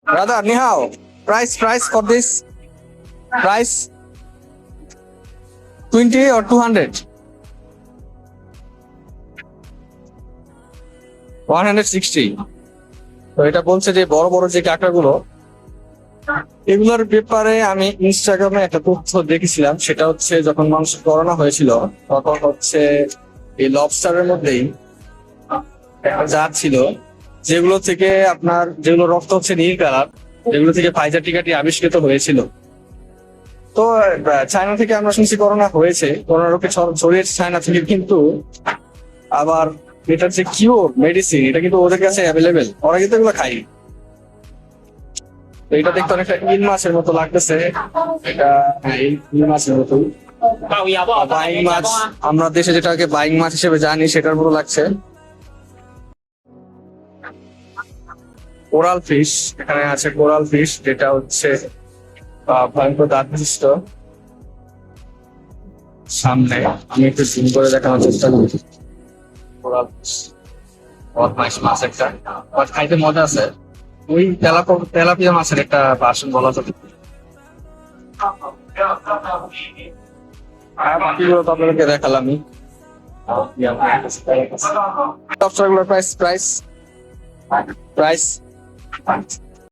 Brother, ni hao. Price for this. Price 20 or 200? 160. তো এটা বলছে যে বড় বড় যে কাঁকড়াগুলো, এগুলোর ব্যাপারে আমি ইনস্টাগ্রামে একটা তথ্য দেখেছিলাম। সেটা হচ্ছে যখন মানুষের করোনা হয়েছিল তখন হচ্ছে এই লবস্টারের মধ্যেই একটা জাত ছিল যেগুলো রক্ত হচ্ছে নীল কালার, যেগুলো থেকে ফাইজার টিকাটি আবিষ্কৃত হয়েছিল। তো চায়না থেকে আমরা শুনছি করোনা হয়েছে, করোনা রোগকে ছড়িয়েছে চায়না থেকে, কিন্তু আবার এটার যে কিউর মেডিসিন এটা কিন্তু ওদের কাছে অ্যাভেলেবেল, ওরা কিন্তু এগুলো খায়। তো এটা দেখতে অনেকটা ইল মাছের মতো লাগতেছে। এটা হ্যাঁ, ইল মাছের মতো। বাইং মাছ, আমরা দেশে যেটাকে বাইং মাছ হিসেবে জানি সেটার মতো লাগছে। কোরাল ফিশ, এখানে আছে কোরাল ফিশ, যেটা হচ্ছে ভয়ঙ্কর দাঁত বিশিষ্ট। সামনে আমি একটু জুম করে দেখানোর চেষ্টা করি। কোরাল ফিশ বদমাইশ মাছ একটা, বাট খাইতে মজা আছে। ওই তেলাপিয়া মাছের একটা ভার্সন বলা যাবে। আর বাকিগুলো তো আপনাদেরকে দেখালামই। লবস্টার গুলোর প্রাইস